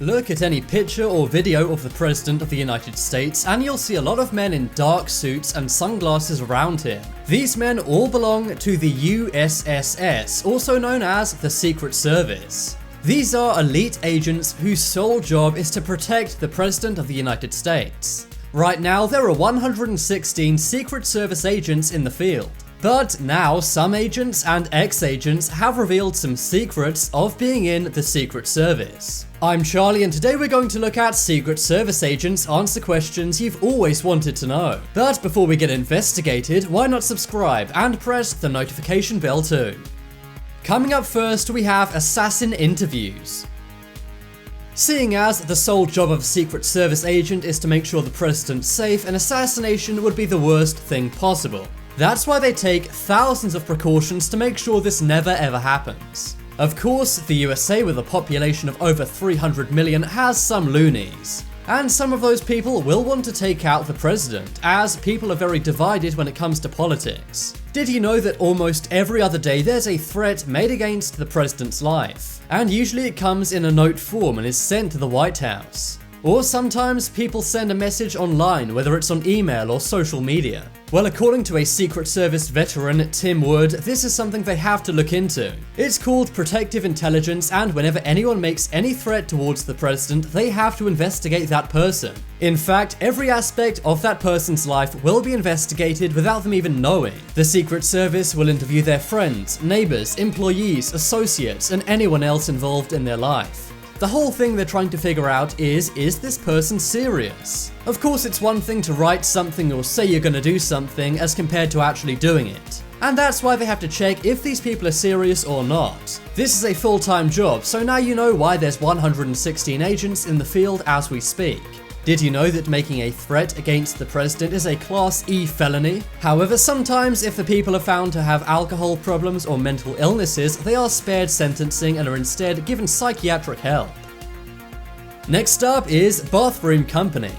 Look at any picture or video of the President of the United States and you'll see a lot of men in dark suits and sunglasses around him. These men all belong to the USSS, also known as the Secret Service. These are elite agents whose sole job is to protect the President of the United States. Right now, there are 116 Secret Service agents in the field. But now, some agents and ex-agents have revealed some secrets of being in the Secret Service. I'm Charlie and today we're going to look at Secret Service agents answer questions you've always wanted to know. But before we get investigated, why not subscribe and press the notification bell too. Coming up first, we have assassin interviews. Seeing as the sole job of a Secret Service agent is to make sure the president's safe, an assassination would be the worst thing possible. That's why they take thousands of precautions to make sure this never ever happens. Of course, the USA with a population of over 300 million has some loonies. And some of those people will want to take out the president, as people are very divided when it comes to politics. Did you know that almost every other day there's a threat made against the president's life? And usually it comes in a note form and is sent to the White House. Or sometimes people send a message online, whether it's on email or social media. Well, according to a Secret Service veteran, Tim Wood, this is something they have to look into. It's called protective intelligence, and whenever anyone makes any threat towards the president, they have to investigate that person. In fact, every aspect of that person's life will be investigated without them even knowing. The Secret Service will interview their friends, neighbors, employees, associates, and anyone else involved in their life. The whole thing they're trying to figure out is this person serious? Of course, it's one thing to write something or say you're gonna do something as compared to actually doing it. And that's why they have to check if these people are serious or not. This is a full-time job, so now you know why there's 116 agents in the field as we speak. Did you know that making a threat against the president is a Class E felony? However, sometimes if the people are found to have alcohol problems or mental illnesses, they are spared sentencing and are instead given psychiatric help. Next up is bathroom company.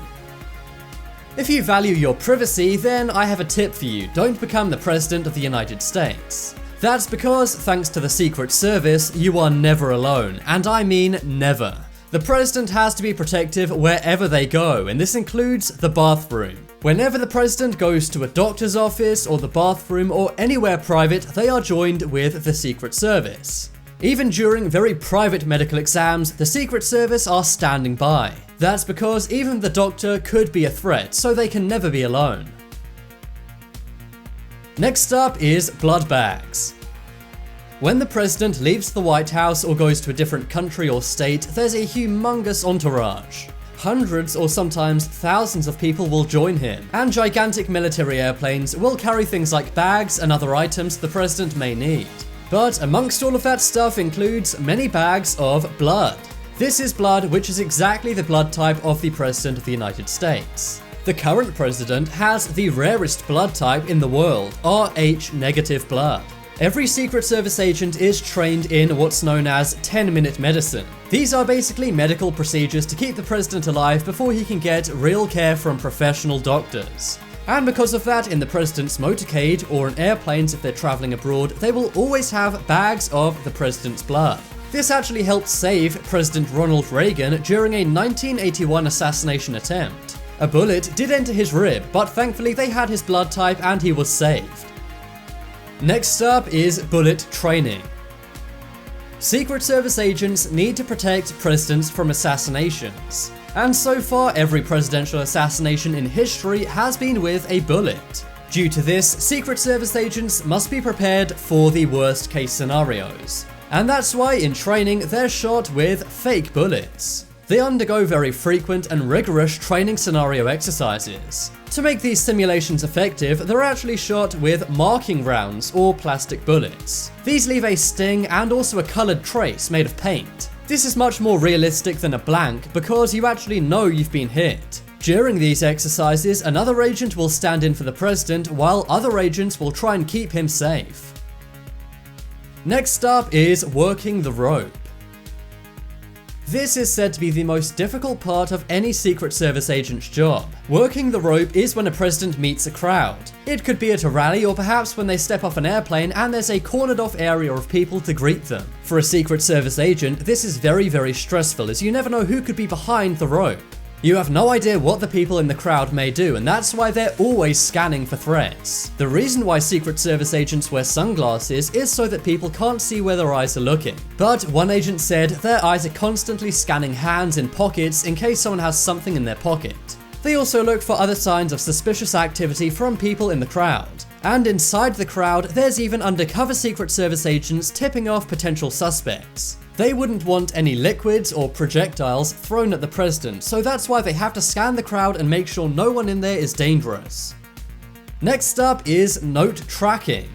If you value your privacy, then I have a tip for you: don't become the President of the United States. That's because, thanks to the Secret Service, you are never alone, and I mean never. The president has to be protective wherever they go, and this includes the bathroom. Whenever the president goes to a doctor's office or the bathroom or anywhere private, they are joined with the Secret Service. Even during very private medical exams, the Secret Service are standing by. That's because even the doctor could be a threat, so they can never be alone. Next up is blood bags. When the president leaves the White House or goes to a different country or state, there's a humongous entourage. Hundreds or sometimes thousands of people will join him, and gigantic military airplanes will carry things like bags and other items the president may need. But amongst all of that stuff includes many bags of blood. This is blood which is exactly the blood type of the President of the United States. The current president has the rarest blood type in the world, Rh negative blood. Every Secret Service agent is trained in what's known as 10-minute medicine. These are basically medical procedures to keep the president alive before he can get real care from professional doctors. And because of that, in the president's motorcade or in airplanes if they're traveling abroad, they will always have bags of the president's blood. This actually helped save President Ronald Reagan during a 1981 assassination attempt. A bullet did enter his rib, but thankfully they had his blood type and he was saved. Next up is bullet training. Secret Service agents need to protect presidents from assassinations. And so far, every presidential assassination in history has been with a bullet. Due to this, Secret Service agents must be prepared for the worst case scenarios. And that's why in training they're shot with fake bullets. They undergo very frequent and rigorous training scenario exercises. To make these simulations effective, they're actually shot with marking rounds or plastic bullets. These leave a sting and also a colored trace made of paint. This is much more realistic than a blank because you actually know you've been hit. During these exercises, another agent will stand in for the president while other agents will try and keep him safe. Next up is working the rope. This is said to be the most difficult part of any Secret Service agent's job. Working the rope is when a president meets a crowd. It could be at a rally or perhaps when they step off an airplane and there's a cornered off area of people to greet them. For a Secret Service agent, this is very, very stressful as you never know who could be behind the rope. You have no idea what the people in the crowd may do, and that's why they're always scanning for threats. The reason why Secret Service agents wear sunglasses is so that people can't see where their eyes are looking. But one agent said their eyes are constantly scanning hands in pockets in case someone has something in their pocket. They also look for other signs of suspicious activity from people in the crowd. And inside the crowd, there's even undercover Secret Service agents tipping off potential suspects. They wouldn't want any liquids or projectiles thrown at the president, so that's why they have to scan the crowd and make sure no one in there is dangerous. Next up is note tracking.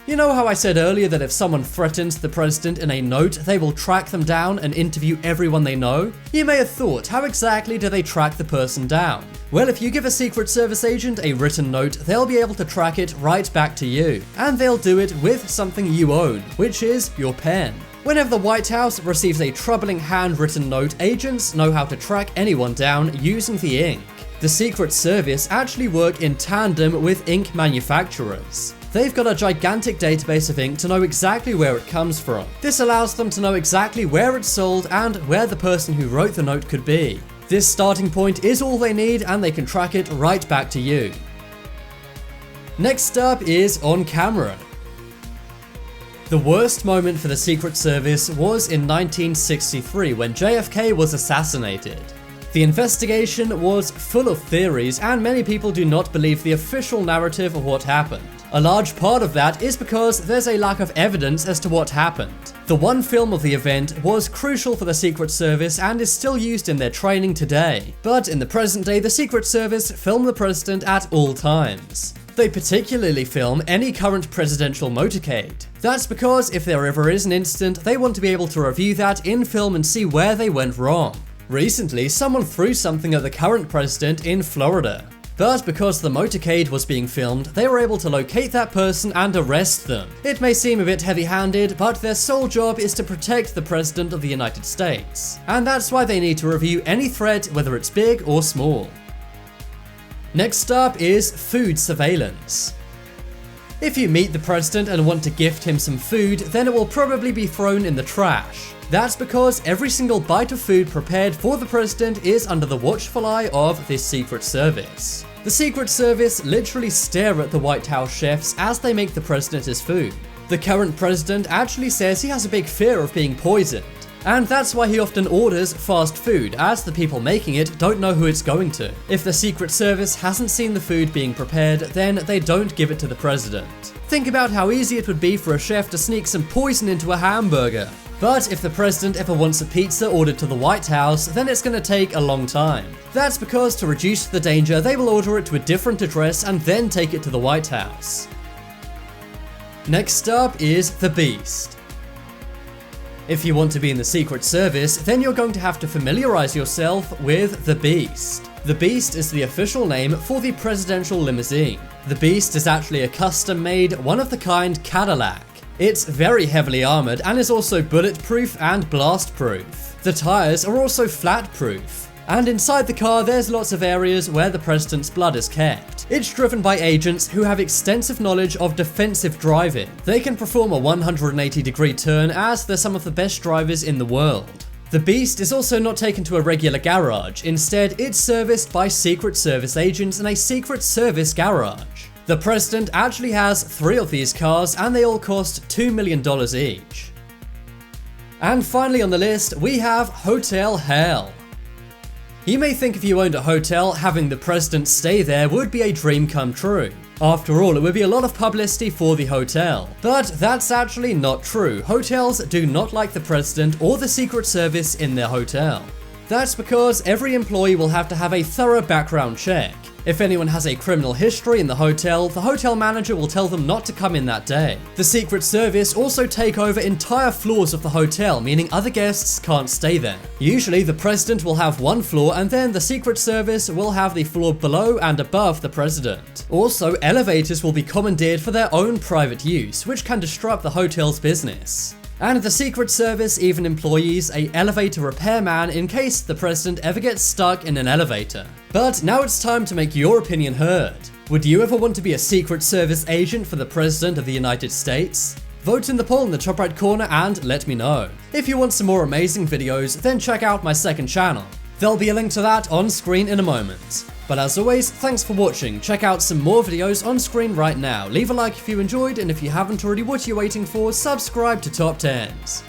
You know how I said earlier that if someone threatens the president in a note, they will track them down and interview everyone they know? You may have thought, how exactly do they track the person down? Well, if you give a Secret Service agent a written note, they'll be able to track it right back to you. And they'll do it with something you own, which is your pen. Whenever the White House receives a troubling handwritten note, agents know how to track anyone down using the ink. The Secret Service actually work in tandem with ink manufacturers. They've got a gigantic database of ink to know exactly where it comes from. This allows them to know exactly where it's sold and where the person who wrote the note could be. This starting point is all they need and they can track it right back to you. Next up is on camera. The worst moment for the Secret Service was in 1963 when JFK was assassinated. The investigation was full of theories and many people do not believe the official narrative of what happened. A large part of that is because there's a lack of evidence as to what happened. The one film of the event was crucial for the Secret Service and is still used in their training today. But in the present day, the Secret Service film the president at all times. They particularly film any current presidential motorcade. That's because if there ever is an incident, they want to be able to review that in film and see where they went wrong. Recently, someone threw something at the current president in Florida. But because the motorcade was being filmed, they were able to locate that person and arrest them. It may seem a bit heavy-handed, but their sole job is to protect the President of the United States. And that's why they need to review any threat, whether it's big or small. Next up is food surveillance. If you meet the president and want to gift him some food, then it will probably be thrown in the trash. That's because every single bite of food prepared for the president is under the watchful eye of this Secret Service. The Secret Service literally stare at the White House chefs as they make the president his food. The current president actually says he has a big fear of being poisoned. And that's why he often orders fast food, as the people making it don't know who it's going to. If the Secret Service hasn't seen the food being prepared, then they don't give it to the president. Think about how easy it would be for a chef to sneak some poison into a hamburger. But if the president ever wants a pizza ordered to the White House, then it's going to take a long time. That's because to reduce the danger, they will order it to a different address and then take it to the White House. Next up is the Beast. If you want to be in the Secret Service, then you're going to have to familiarize yourself with the Beast. The Beast is the official name for the presidential limousine. The Beast is actually a custom-made, one-of-the-kind Cadillac. It's very heavily armored and is also bulletproof and blast-proof. The tires are also flat-proof. And inside the car, there's lots of areas where the president's blood is kept. It's driven by agents who have extensive knowledge of defensive driving. They can perform a 180-degree turn as they're some of the best drivers in the world. The Beast is also not taken to a regular garage. Instead, it's serviced by Secret Service agents in a Secret Service garage. The president actually has 3 of these cars and they all cost $2 million each. And finally on the list, we have Hotel Hell. You may think if you owned a hotel, having the president stay there would be a dream come true. After all, it would be a lot of publicity for the hotel. But that's actually not true. Hotels do not like the president or the Secret Service in their hotel. That's because every employee will have to have a thorough background check. If anyone has a criminal history in the hotel manager will tell them not to come in that day. The Secret Service also take over entire floors of the hotel, meaning other guests can't stay there. Usually the president will have one floor and then the Secret Service will have the floor below and above the president. Also, elevators will be commandeered for their own private use, which can disrupt the hotel's business. And the Secret Service even employs a elevator repairman in case the president ever gets stuck in an elevator. But now it's time to make your opinion heard. Would you ever want to be a Secret Service agent for the President of the United States? Vote in the poll in the top right corner and let me know. If you want some more amazing videos, then check out my second channel. There'll be a link to that on screen in a moment. But as always, thanks for watching. Check out some more videos on screen right now. Leave a like if you enjoyed, and if you haven't already, what are you waiting for? Subscribe to Top 10s.